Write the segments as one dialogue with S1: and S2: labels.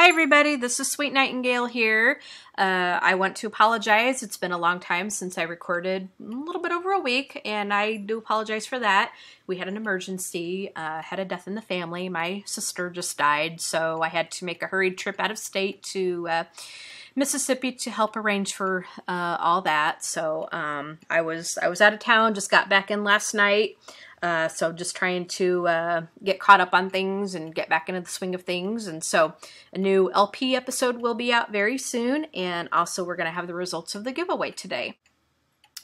S1: Hi everybody, this is Sweet Nightingale here. I want to apologize. It's been a long time since I recorded, a little bit over a week, and I do apologize for that. We had an emergency, had a death in the family. My sister just died, so I had to make a hurried trip out of state to Mississippi to help arrange for all that. So I was out of town, just got back in last night. So just trying to get caught up on things and get back into the swing of things. And so a new LP episode will be out very soon. And also we're going to have the results of the giveaway today.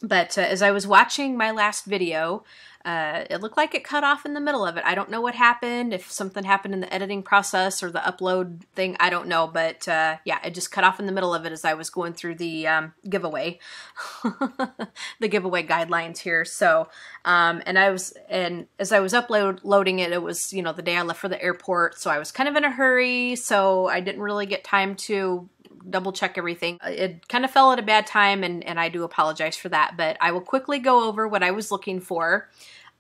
S1: But as I was watching my last video, it looked like it cut off in the middle of it. I don't know what happened, if something happened in the editing process or the upload thing, I don't know. But yeah, it just cut off in the middle of it as I was going through the giveaway, the giveaway guidelines here. So, and as I was uploading it, it was, you know, the day I left for the airport. So I was kind of in a hurry. So I didn't really get time to double check everything. It kind of fell at a bad time, and I do apologize for that, but I will quickly go over what I was looking for,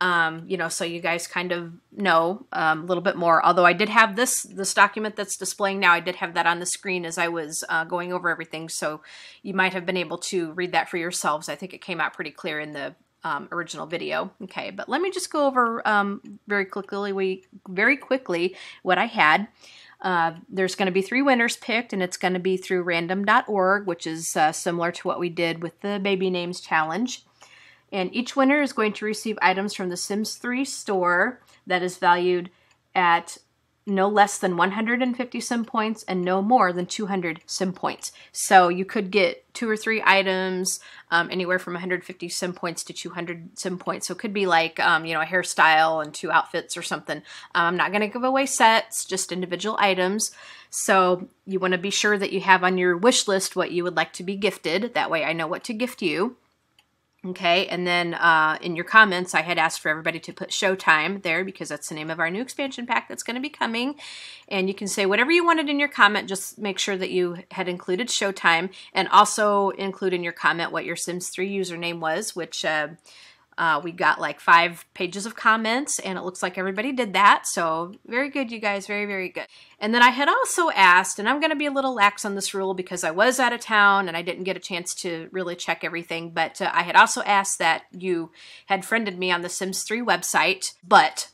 S1: you know, so you guys kind of know a little bit more. Although I did have this document that's displaying now, I did have that on the screen as I was going over everything, so you might have been able to read that for yourselves. I think it came out pretty clear in the original video. Okay, but let me just go over very quickly what I had. There's going to be 3 winners picked, and it's going to be through random.org, which is similar to what we did with the Baby Names Challenge. And each winner is going to receive items from the Sims 3 store that is valued at no less than 150 sim points and no more than 200 sim points. So you could get 2 or 3 items, anywhere from 150 sim points to 200 sim points. So it could be like, you know, a hairstyle and 2 outfits or something. I'm not going to give away sets, just individual items. So you want to be sure that you have on your wish list what you would like to be gifted. That way I know what to gift you. Okay, and then in your comments, I had asked for everybody to put Showtime there because that's the name of our new expansion pack that's going to be coming. And you can say whatever you wanted in your comment, just make sure that you had included Showtime, and also include in your comment what your Sims 3 username was, which we got like 5 pages of comments, and it looks like everybody did that. So very good, you guys, very, very good. And then I had also asked, and I'm going to be a little lax on this rule because I was out of town and I didn't get a chance to really check everything, but I had also asked that you had friended me on the Sims 3 website, but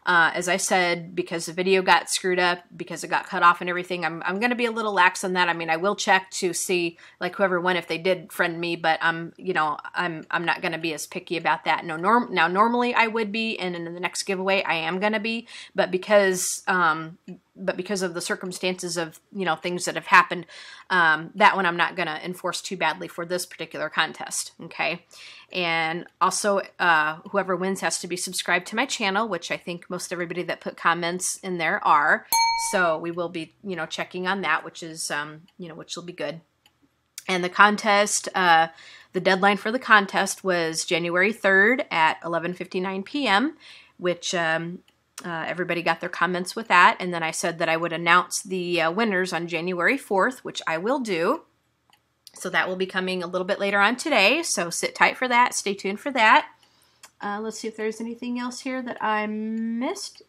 S1: as I said, because the video got screwed up, because it got cut off and everything, I'm going to be a little lax on that. I mean, I will check to see, like, whoever won, if they did friend me, but you know, I'm not going to be as picky about that. No, now normally I would be, and in the next giveaway I am going to be, but because of the circumstances of, you know, things that have happened, that one I'm not going to enforce too badly for this particular contest, okay? And also, whoever wins has to be subscribed to my channel, which I think most everybody that put comments in there are. So we will be, you know, checking on that, which is, you know, which will be good. And the contest, the deadline for the contest was January 3rd at 11:59 p.m., which everybody got their comments with that. And then I said that I would announce the winners on January 4th, which I will do. So that will be coming a little bit later on today. So sit tight for that. Stay tuned for that. Let's see if there's anything else here that I missed.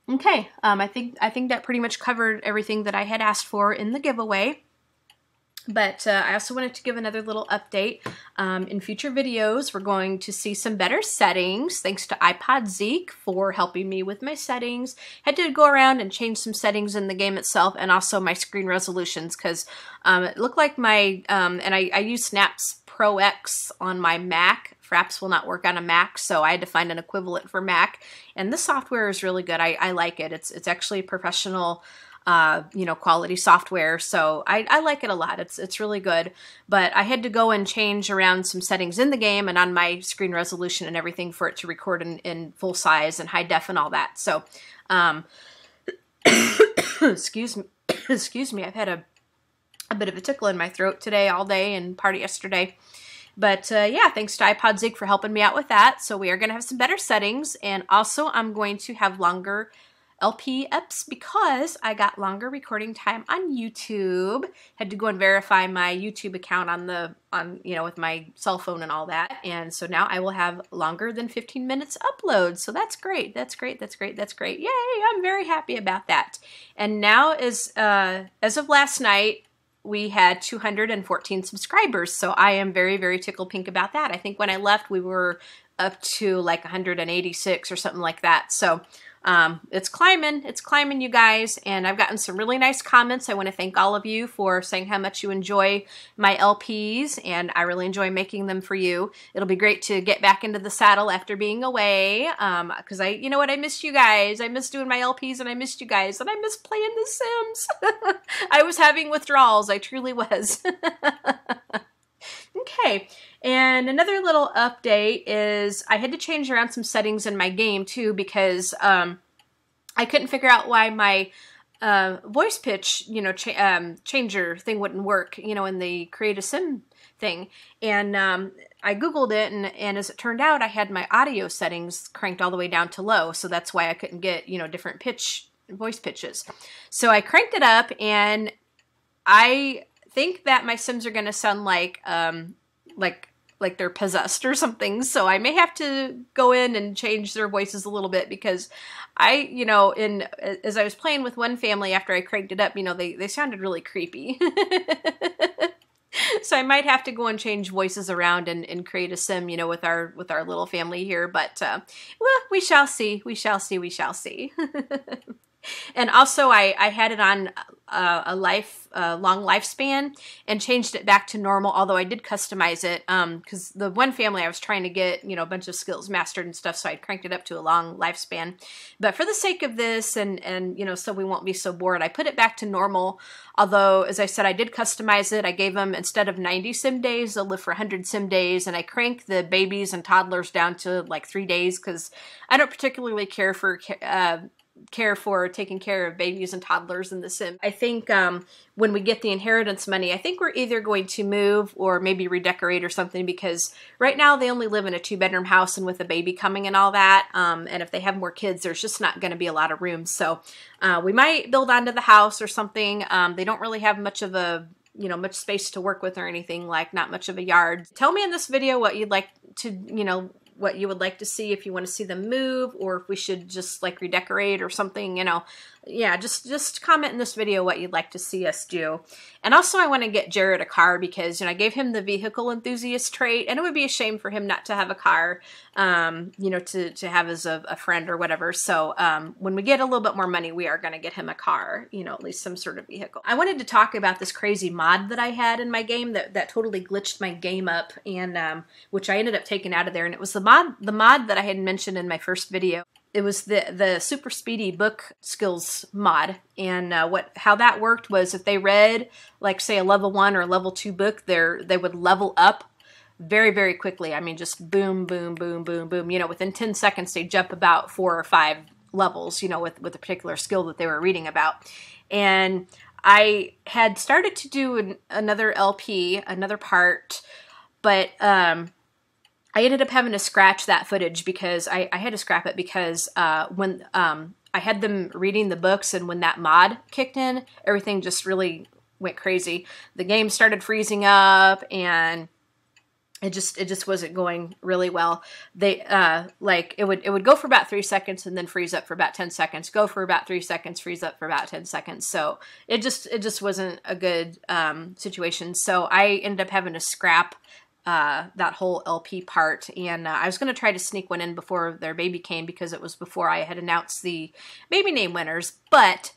S1: Okay, I think that pretty much covered everything that I had asked for in the giveaway. But I also wanted to give another little update. In future videos, we're going to see some better settings, thanks to iPod Zeke for helping me with my settings. Had to go around and change some settings in the game itself, and also my screen resolutions, because it looked like my, and I use Snaps Pro X on my Mac. Fraps will not work on a Mac, so I had to find an equivalent for Mac. And this software is really good. I like it. It's actually professional, you know, quality software. So I like it a lot. It's really good, but I had to go and change around some settings in the game and on my screen resolution and everything for it to record in full size and high def and all that. So, excuse me, I've had a bit of a tickle in my throat today, all day, and part of yesterday. But yeah, thanks to iPod Zig for helping me out with that. So we are going to have some better settings, and also I'm going to have longer LP eps because I got longer recording time on YouTube. Had to go and verify my YouTube account with my cell phone and all that. And so now I will have longer than 15 minutes upload. So that's great. That's great. That's great. That's great. Yay. I'm very happy about that. And now as of last night, we had 214 subscribers. So I am very, very tickled pink about that. I think when I left, we were up to like 186 or something like that. So it's climbing, you guys, and I've gotten some really nice comments. I want to thank all of you for saying how much you enjoy my LPs, and I really enjoy making them for you. It'll be great to get back into the saddle after being away, because you know what, I missed you guys. I missed doing my LPs, and I missed you guys, and I missed playing The Sims. I was having withdrawals. I truly was. Okay, and another little update is I had to change around some settings in my game too because I couldn't figure out why my voice pitch, changer thing wouldn't work, in the Create a Sim thing. And I Googled it, and as it turned out, I had my audio settings cranked all the way down to low, so that's why I couldn't get, different voice pitches. So I cranked it up, and I think that my Sims are going to sound like they're possessed or something. So I may have to go in and change their voices a little bit because as I was playing with one family after I cranked it up, they sounded really creepy. So I might have to go and change voices around and create a Sim, with our little family here. But well, we shall see. We shall see. We shall see. And also, I had it on a long lifespan and changed it back to normal, although I did customize it because the one family I was trying to get, a bunch of skills mastered and stuff, so I cranked it up to a long lifespan. But for the sake of this and so we won't be so bored, I put it back to normal, although, as I said, I did customize it. I gave them, instead of 90 sim days, they'll live for 100 sim days, and I cranked the babies and toddlers down to like 3 days because I don't particularly care for taking care of babies and toddlers in The Sims. I think when we get the inheritance money, I think we're either going to move or maybe redecorate or something, because right now they only live in a 2-bedroom house and with a baby coming and all that. And if they have more kids, there's just not going to be a lot of room. So we might build onto the house or something. They don't really have much of a much space to work with or anything, like not much of a yard. Tell me in this video what you'd like to, what you would like to see, if you want to see them move, or if we should just like redecorate or something, yeah, just comment in this video what you'd like to see us do. And also I want to get Jared a car because, I gave him the vehicle enthusiast trait, and it would be a shame for him not to have a car, to have as a friend or whatever. So when we get a little bit more money, we are going to get him a car, at least some sort of vehicle. I wanted to talk about this crazy mod that I had in my game that totally glitched my game up, and which I ended up taking out of there, and it was the mod that I had mentioned in my first video. It was the super speedy book skills mod, and how that worked was if they read, like, say, a level 1 or a level 2 book, they would level up very, very quickly. I mean, just boom, boom, boom, boom, boom. Within 10 seconds, they jump about 4 or 5 levels, with a particular skill that they were reading about. And I had started to do another LP, another part, but I ended up having to scratch that footage because I had to scrap it because when I had them reading the books, and when that mod kicked in, everything just really went crazy. The game started freezing up, and it just wasn't going really well. They it would go for about 3 seconds and then freeze up for about 10 seconds. Go for about 3 seconds, freeze up for about 10 seconds. So it just wasn't a good situation. So I ended up having to scrap that whole LP part, and I was going to try to sneak one in before their baby came because it was before I had announced the baby name winners, but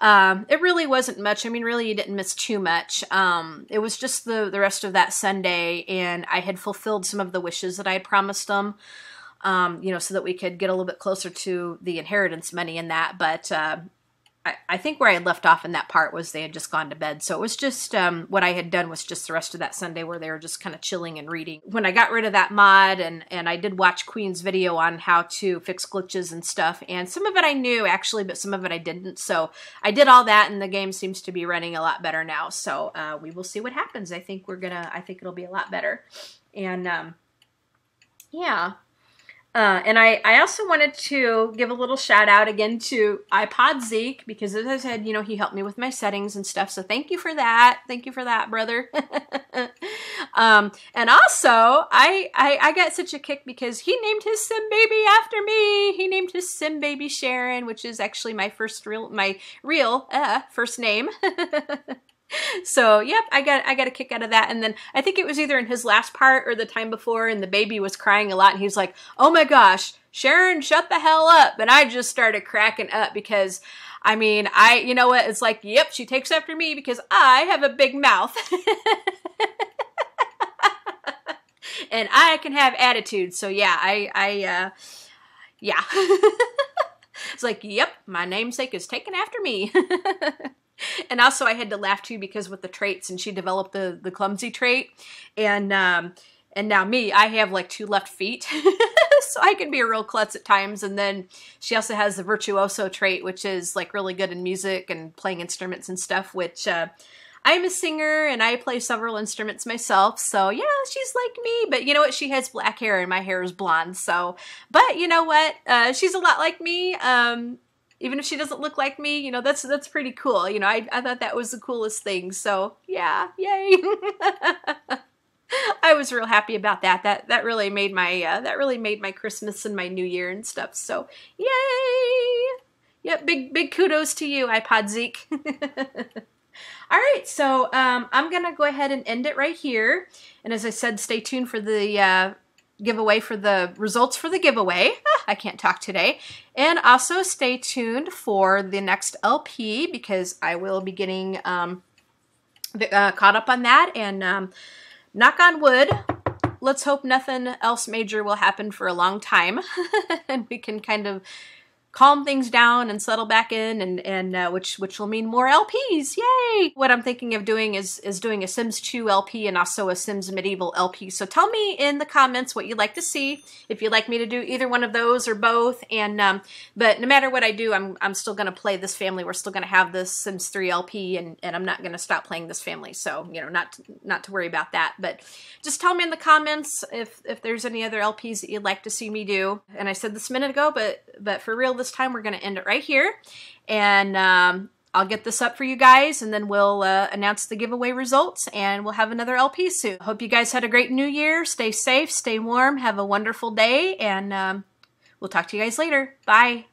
S1: it really wasn't much. I mean, really, you didn't miss too much. It was just the rest of that Sunday, and I had fulfilled some of the wishes that I had promised them, so that we could get a little bit closer to the inheritance money and that, but I think where I had left off in that part was they had just gone to bed. So it was just, what I had done was just the rest of that Sunday where they were just kind of chilling and reading. When I got rid of that mod, and I did watch Queen's video on how to fix glitches and stuff, and some of it I knew actually, but some of it I didn't. So I did all that, and the game seems to be running a lot better now. So we will see what happens. I think it'll be a lot better. And yeah. And I also wanted to give a little shout out again to iPod Zeke, because as I said, you know, he helped me with my settings and stuff. So thank you for that. Thank you for that, brother. And also I got such a kick because he named his sim baby after me. He named his sim baby Sharon, which is actually my real first name. So, yep, I got a kick out of that. And then I think it was either in his last part or the time before, and the baby was crying a lot, and he's like, oh my gosh, Sharon, shut the hell up. And I just started cracking up because, I mean, you know what? It's like, yep, she takes after me because I have a big mouth. And I can have attitude. So, yeah, yeah. It's like, yep, my namesake is taken after me. And also I had to laugh too because with the traits, and she developed the clumsy trait, and now me, I have like 2 left feet. So I can be a real klutz at times. And then she also has the virtuoso trait, which is like really good in music and playing instruments and stuff, which I'm a singer and I play several instruments myself. So yeah, she's like me, but you know what? She has black hair and my hair is blonde. So, but you know what? She's a lot like me. Even if she doesn't look like me, you know, that's pretty cool. You know, I thought that was the coolest thing. So yeah, yay. I was real happy about that. That really made my Christmas and my New Year and stuff. So yay. Yep, big kudos to you, iPod Zeke. All right, so I'm gonna go ahead and end it right here. And as I said, stay tuned for the giveaway, for the results for the giveaway. I can't talk today. And also stay tuned for the next LP, because I will be getting caught up on that. And knock on wood, let's hope nothing else major will happen for a long time. And we can kind of calm things down and settle back in, and which will mean more LPs. Yay! What I'm thinking of doing is doing a Sims 2 LP and also a Sims Medieval LP. So tell me in the comments what you'd like to see, if you'd like me to do either one of those or both. And but no matter what I do, I'm still going to play this family. We're still going to have this Sims 3 LP, and I'm not going to stop playing this family. So, you know, not to worry about that. But just tell me in the comments if there's any other LPs that you'd like to see me do. And I said this a minute ago, but for real, this time we're going to end it right here, and I'll get this up for you guys, and then we'll announce the giveaway results, and we'll have another LP soon. Hope you guys had a great New Year. Stay safe, stay warm, have a wonderful day, and we'll talk to you guys later. Bye.